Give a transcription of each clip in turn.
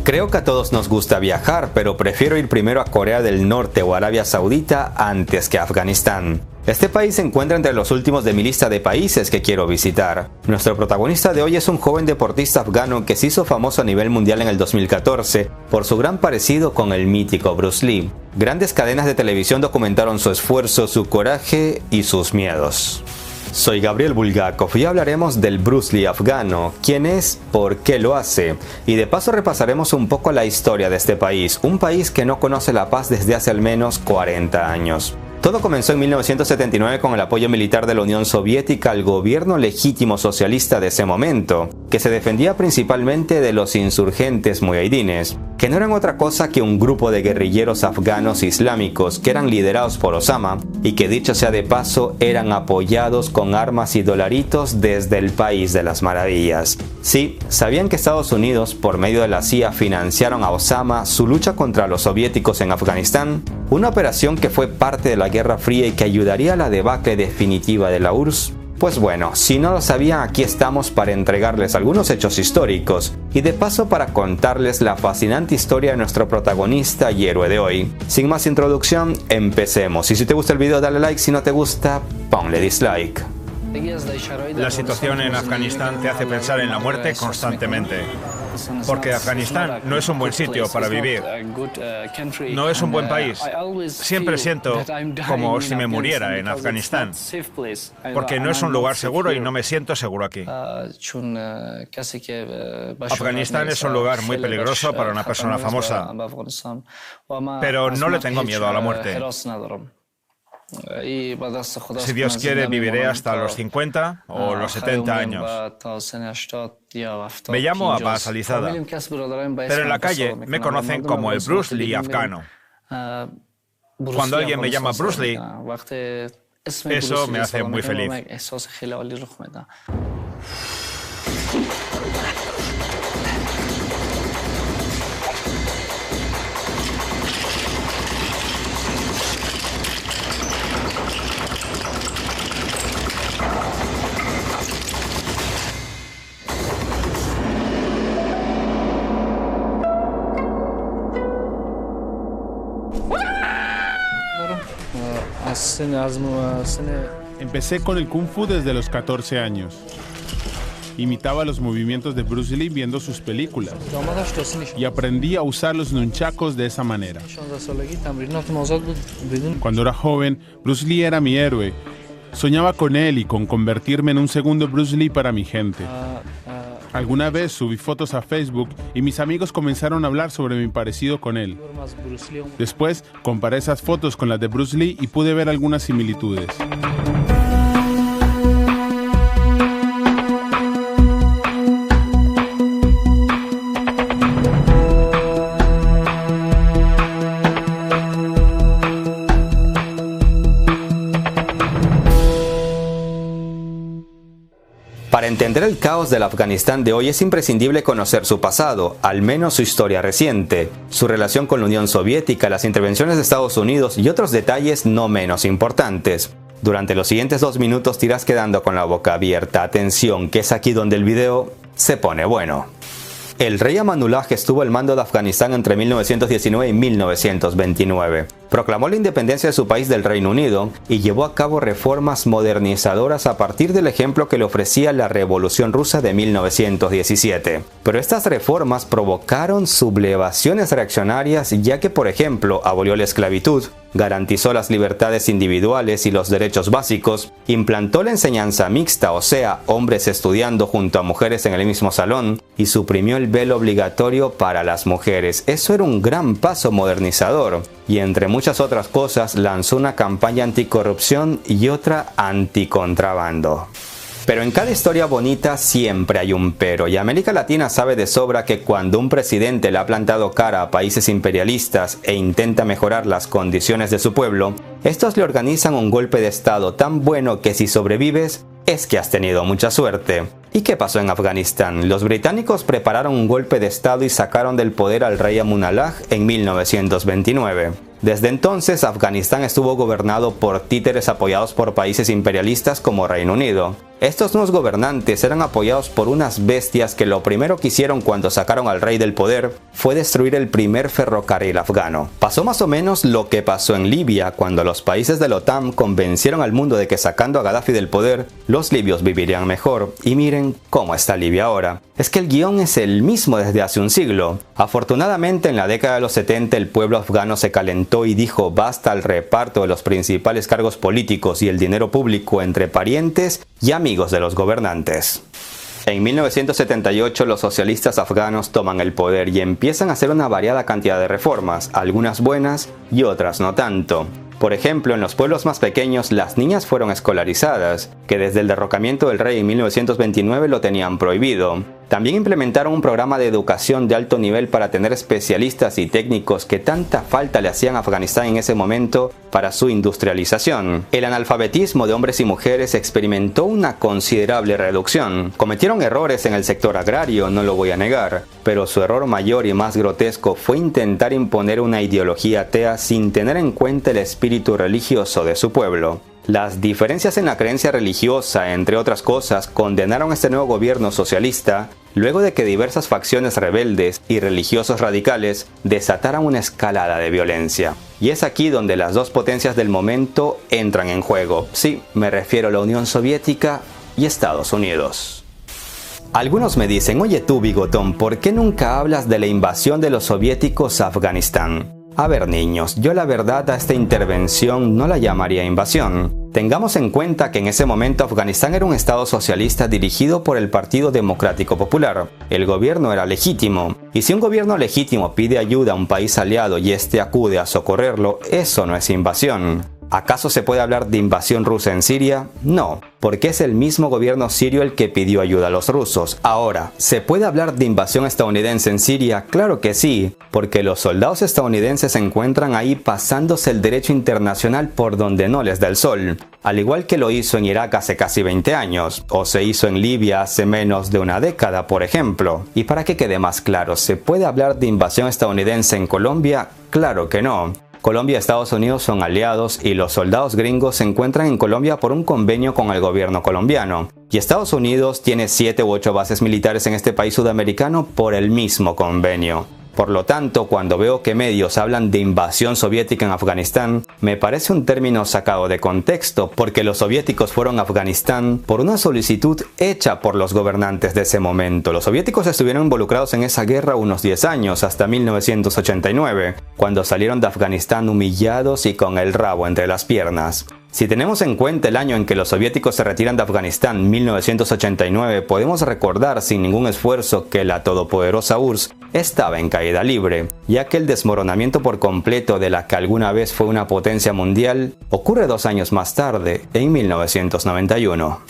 Creo que a todos nos gusta viajar, pero prefiero ir primero a Corea del Norte o Arabia Saudita antes que a Afganistán. Este país se encuentra entre los últimos de mi lista de países que quiero visitar. Nuestro protagonista de hoy es un joven deportista afgano que se hizo famoso a nivel mundial en el 2014 por su gran parecido con el mítico Bruce Lee. Grandes cadenas de televisión documentaron su esfuerzo, su coraje y sus miedos. Soy Gabriel Bulgakov y hablaremos del Bruce Lee afgano, quién es, por qué lo hace, y de paso repasaremos un poco la historia de este país, un país que no conoce la paz desde hace al menos 40 años. Todo comenzó en 1979 con el apoyo militar de la Unión Soviética al gobierno legítimo socialista de ese momento, que se defendía principalmente de los insurgentes mujahidines, que no eran otra cosa que un grupo de guerrilleros afganos islámicos que eran liderados por Osama y que, dicho sea de paso, eran apoyados con armas y dolaritos desde el país de las maravillas. Sí, ¿sabían que Estados Unidos, por medio de la CIA, financiaron a Osama su lucha contra los soviéticos en Afganistán? Una operación que fue parte de la Guerra Fría y que ayudaría a la debacle definitiva de la URSS. Pues bueno, si no lo sabían, aquí estamos para entregarles algunos hechos históricos y de paso para contarles la fascinante historia de nuestro protagonista y héroe de hoy. Sin más introducción, empecemos. Y si te gusta el video, dale like, si no te gusta, ponle dislike. La situación en Afganistán te hace pensar en la muerte constantemente, porque Afganistán no es un buen sitio para vivir, no es un buen país. Siempre siento como si me muriera en Afganistán, porque no es un lugar seguro y no me siento seguro aquí. Afganistán es un lugar muy peligroso para una persona famosa, pero no le tengo miedo a la muerte. Si Dios quiere, viviré hasta los 50 o los 70 años. Me llamo Abbas Alizada, pero en la calle me conocen como el Bruce Lee afgano. Cuando alguien me llama Bruce Lee, eso me hace muy feliz. Empecé con el Kung Fu desde los 14 años. Imitaba los movimientos de Bruce Lee viendo sus películas y aprendí a usar los nunchakos de esa manera. Cuando era joven, Bruce Lee era mi héroe. Soñaba con él y con convertirme en un segundo Bruce Lee para mi gente. Alguna vez subí fotos a Facebook y mis amigos comenzaron a hablar sobre mi parecido con él. Después comparé esas fotos con las de Bruce Lee y pude ver algunas similitudes. Para entender el caos del Afganistán de hoy es imprescindible conocer su pasado, al menos su historia reciente, su relación con la Unión Soviética, las intervenciones de Estados Unidos y otros detalles no menos importantes. Durante los siguientes 2 minutos te irás quedando con la boca abierta. Atención, que es aquí donde el video se pone bueno. El rey Amanullah estuvo al mando de Afganistán entre 1919 y 1929. Proclamó la independencia de su país del Reino Unido y llevó a cabo reformas modernizadoras a partir del ejemplo que le ofrecía la Revolución Rusa de 1917. Pero estas reformas provocaron sublevaciones reaccionarias, ya que, por ejemplo, abolió la esclavitud, garantizó las libertades individuales y los derechos básicos, implantó la enseñanza mixta, o sea, hombres estudiando junto a mujeres en el mismo salón, y suprimió el velo obligatorio para las mujeres. Eso era un gran paso modernizador, y entre muchas otras cosas lanzó una campaña anticorrupción y otra anticontrabando. Pero en cada historia bonita siempre hay un pero, y América Latina sabe de sobra que cuando un presidente le ha plantado cara a países imperialistas e intenta mejorar las condiciones de su pueblo, estos le organizan un golpe de estado tan bueno que si sobrevives, es que has tenido mucha suerte. ¿Y qué pasó en Afganistán? Los británicos prepararon un golpe de estado y sacaron del poder al rey Amanullah en 1929. Desde entonces, Afganistán estuvo gobernado por títeres apoyados por países imperialistas como Reino Unido. Estos nuevos gobernantes eran apoyados por unas bestias que lo primero que hicieron cuando sacaron al rey del poder fue destruir el primer ferrocarril afgano. Pasó más o menos lo que pasó en Libia cuando los países de la OTAN convencieron al mundo de que sacando a Gaddafi del poder, los libios vivirían mejor. Y miren cómo está Libia ahora. Es que el guión es el mismo desde hace un siglo. Afortunadamente, en la década de los 70 el pueblo afgano se calentó y dijo basta al reparto de los principales cargos políticos y el dinero público entre parientes y amigos de los gobernantes. En 1978 los socialistas afganos toman el poder y empiezan a hacer una variada cantidad de reformas, algunas buenas y otras no tanto. Por ejemplo, en los pueblos más pequeños las niñas fueron escolarizadas, que desde el derrocamiento del rey en 1929 lo tenían prohibido. También implementaron un programa de educación de alto nivel para tener especialistas y técnicos que tanta falta le hacían a Afganistán en ese momento para su industrialización. El analfabetismo de hombres y mujeres experimentó una considerable reducción. Cometieron errores en el sector agrario, no lo voy a negar, pero su error mayor y más grotesco fue intentar imponer una ideología atea sin tener en cuenta el espíritu religioso de su pueblo. Las diferencias en la creencia religiosa, entre otras cosas, condenaron a este nuevo gobierno socialista luego de que diversas facciones rebeldes y religiosos radicales desataran una escalada de violencia. Y es aquí donde las dos potencias del momento entran en juego. Sí, me refiero a la Unión Soviética y Estados Unidos. Algunos me dicen, oye tú, bigotón, ¿por qué nunca hablas de la invasión de los soviéticos a Afganistán? A ver, niños, yo la verdad a esta intervención no la llamaría invasión. Tengamos en cuenta que en ese momento Afganistán era un estado socialista dirigido por el Partido Democrático Popular. El gobierno era legítimo. Y si un gobierno legítimo pide ayuda a un país aliado y este acude a socorrerlo, eso no es invasión. ¿Acaso se puede hablar de invasión rusa en Siria? No, porque es el mismo gobierno sirio el que pidió ayuda a los rusos. Ahora, ¿se puede hablar de invasión estadounidense en Siria? Claro que sí, porque los soldados estadounidenses se encuentran ahí pasándose el derecho internacional por donde no les da el sol. Al igual que lo hizo en Irak hace casi 20 años, o se hizo en Libia hace menos de una década, por ejemplo. Y para que quede más claro, ¿se puede hablar de invasión estadounidense en Colombia? Claro que no. Colombia y Estados Unidos son aliados y los soldados gringos se encuentran en Colombia por un convenio con el gobierno colombiano. Y Estados Unidos tiene 7 u 8 bases militares en este país sudamericano por el mismo convenio. Por lo tanto, cuando veo que medios hablan de invasión soviética en Afganistán, me parece un término sacado de contexto, porque los soviéticos fueron a Afganistán por una solicitud hecha por los gobernantes de ese momento. Los soviéticos estuvieron involucrados en esa guerra unos 10 años, hasta 1989, cuando salieron de Afganistán humillados y con el rabo entre las piernas. Si tenemos en cuenta el año en que los soviéticos se retiran de Afganistán, 1989, podemos recordar sin ningún esfuerzo que la todopoderosa URSS estaba en caída libre, ya que el desmoronamiento por completo de la que alguna vez fue una potencia mundial ocurre 2 años más tarde, en 1991.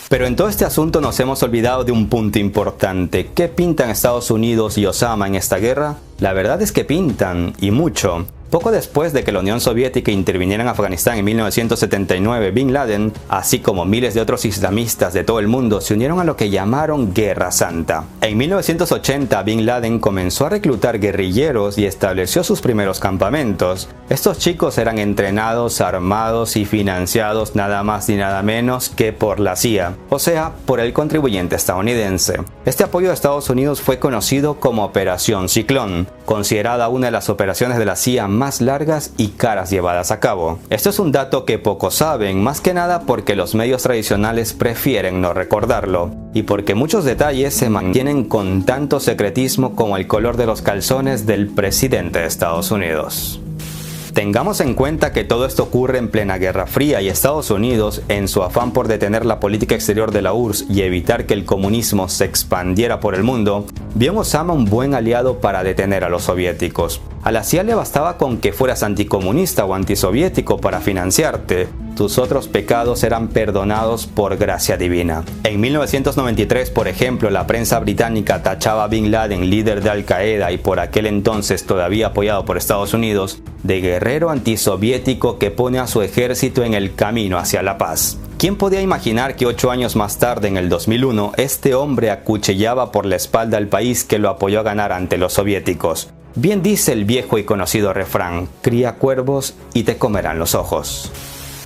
Pero en todo este asunto nos hemos olvidado de un punto importante. ¿Qué pintan Estados Unidos y Osama en esta guerra? La verdad es que pintan, y mucho. Poco después de que la Unión Soviética interviniera en Afganistán en 1979, Bin Laden, así como miles de otros islamistas de todo el mundo, se unieron a lo que llamaron Guerra Santa. En 1980, Bin Laden comenzó a reclutar guerrilleros y estableció sus primeros campamentos. Estos chicos eran entrenados, armados y financiados nada más ni nada menos que por la CIA, o sea, por el contribuyente estadounidense. Este apoyo de Estados Unidos fue conocido como Operación Ciclón, considerada una de las operaciones de la CIA más largas y caras llevadas a cabo. Esto es un dato que pocos saben, más que nada porque los medios tradicionales prefieren no recordarlo, y porque muchos detalles se mantienen con tanto secretismo como el color de los calzones del presidente de Estados Unidos. Tengamos en cuenta que todo esto ocurre en plena Guerra Fría y Estados Unidos, en su afán por detener la política exterior de la URSS y evitar que el comunismo se expandiera por el mundo, vio en Osama un buen aliado para detener a los soviéticos. A la CIA le bastaba con que fueras anticomunista o antisoviético para financiarte. Tus otros pecados eran perdonados por gracia divina. En 1993, por ejemplo, la prensa británica tachaba a Bin Laden, líder de Al Qaeda y por aquel entonces todavía apoyado por Estados Unidos, de guerrero antisoviético que pone a su ejército en el camino hacia la paz. ¿Quién podía imaginar que 8 años más tarde, en el 2001, este hombre acuchillaba por la espalda al país que lo apoyó a ganar ante los soviéticos? Bien dice el viejo y conocido refrán, cría cuervos y te comerán los ojos.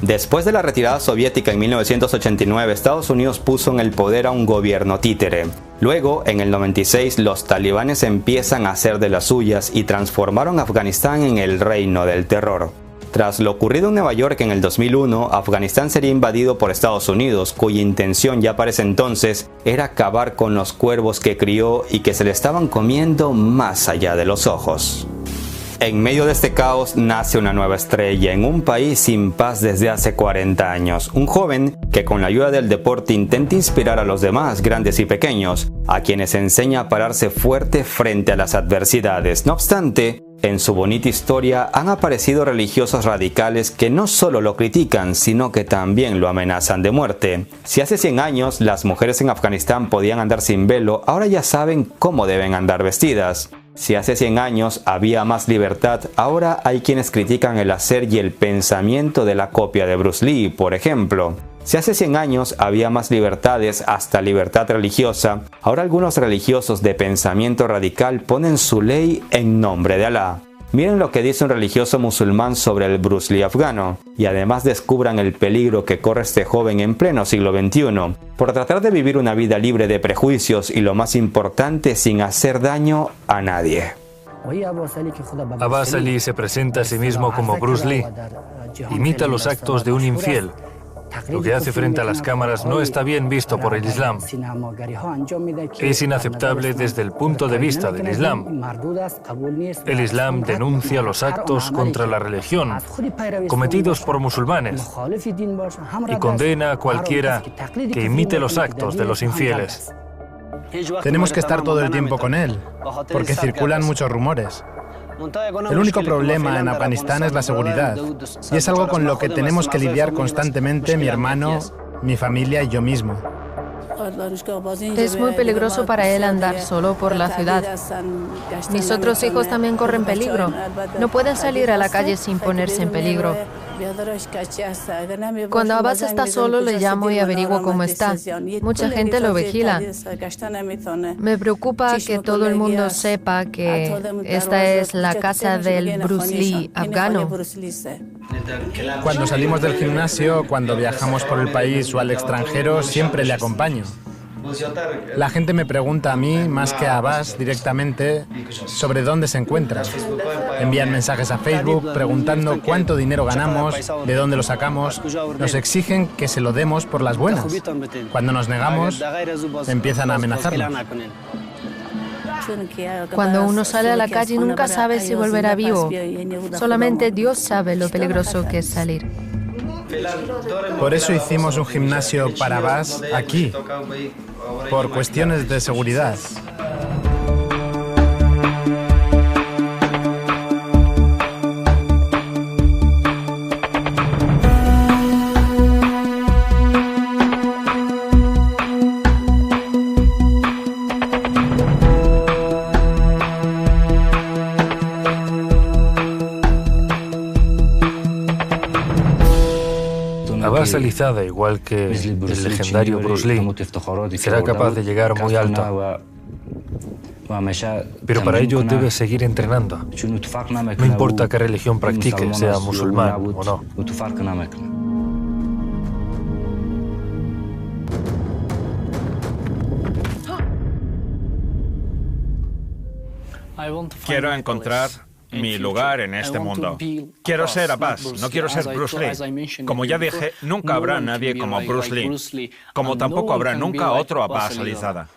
Después de la retirada soviética en 1989, Estados Unidos puso en el poder a un gobierno títere. Luego, en el 96, los talibanes empiezan a hacer de las suyas y transformaron Afganistán en el reino del terror. Tras lo ocurrido en Nueva York en el 2001, Afganistán sería invadido por Estados Unidos, cuya intención ya para ese entonces era acabar con los cuervos que crió y que se le estaban comiendo más allá de los ojos. En medio de este caos nace una nueva estrella en un país sin paz desde hace 40 años. Un joven que con la ayuda del deporte intenta inspirar a los demás, grandes y pequeños, a quienes enseña a pararse fuerte frente a las adversidades. No obstante, en su bonita historia han aparecido religiosos radicales que no solo lo critican, sino que también lo amenazan de muerte. Si hace 100 años las mujeres en Afganistán podían andar sin velo, ahora ya saben cómo deben andar vestidas. Si hace 100 años había más libertad, ahora hay quienes critican el hacer y el pensamiento de la copia de Bruce Lee, por ejemplo. Si hace 100 años había más libertades, hasta libertad religiosa, ahora algunos religiosos de pensamiento radical ponen su ley en nombre de Alá. Miren lo que dice un religioso musulmán sobre el Bruce Lee afgano, y además descubran el peligro que corre este joven en pleno siglo XXI, por tratar de vivir una vida libre de prejuicios y lo más importante, sin hacer daño a nadie. Abbas Ali se presenta a sí mismo como Bruce Lee, imita los actos de un infiel. Lo que hace frente a las cámaras no está bien visto por el Islam. Es inaceptable desde el punto de vista del Islam. El Islam denuncia los actos contra la religión cometidos por musulmanes y condena a cualquiera que imite los actos de los infieles. Tenemos que estar todo el tiempo con él, porque circulan muchos rumores. El único problema en Afganistán es la seguridad, y es algo con lo que tenemos que lidiar constantemente mi hermano, mi familia y yo mismo. Es muy peligroso para él andar solo por la ciudad. Mis otros hijos también corren peligro. No pueden salir a la calle sin ponerse en peligro. Cuando Abbas está solo, le llamo y averiguo cómo está. Mucha gente lo vigila. Me preocupa que todo el mundo sepa que esta es la casa del Bruce Lee afgano. Cuando salimos del gimnasio, cuando viajamos por el país o al extranjero, siempre le acompaño. La gente me pregunta a mí, más que a Abbas directamente, sobre dónde se encuentra. Envían mensajes a Facebook preguntando cuánto dinero ganamos, de dónde lo sacamos. Nos exigen que se lo demos por las buenas. Cuando nos negamos, empiezan a amenazarnos. Cuando uno sale a la calle nunca sabe si volverá vivo. Solamente Dios sabe lo peligroso que es salir. Por eso hicimos un gimnasio para Abbas aquí, por cuestiones de seguridad. Abbas Alizada, igual que el legendario Bruce Lee, será capaz de llegar muy alto. Pero para ello debe seguir entrenando. No importa qué religión practique, sea musulmán o no. Quiero encontrar mi lugar en este mundo. Quiero ser Abbas, no quiero ser Bruce Lee. Como ya dije, nunca habrá nadie como Bruce Lee, como tampoco habrá nunca otro Abbas Alizada.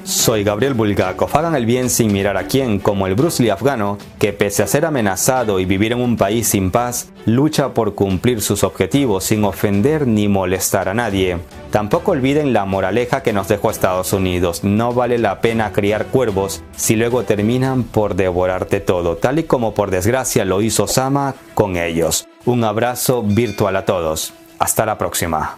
Soy Gabriel Bulgakov. Hagan el bien sin mirar a quién, como el Bruce Lee afgano, que pese a ser amenazado y vivir en un país sin paz, lucha por cumplir sus objetivos sin ofender ni molestar a nadie. Tampoco olviden la moraleja que nos dejó Estados Unidos. No vale la pena criar cuervos si luego terminan por devorarte todo, tal y como por desgracia lo hizo Osama con ellos. Un abrazo virtual a todos. Hasta la próxima.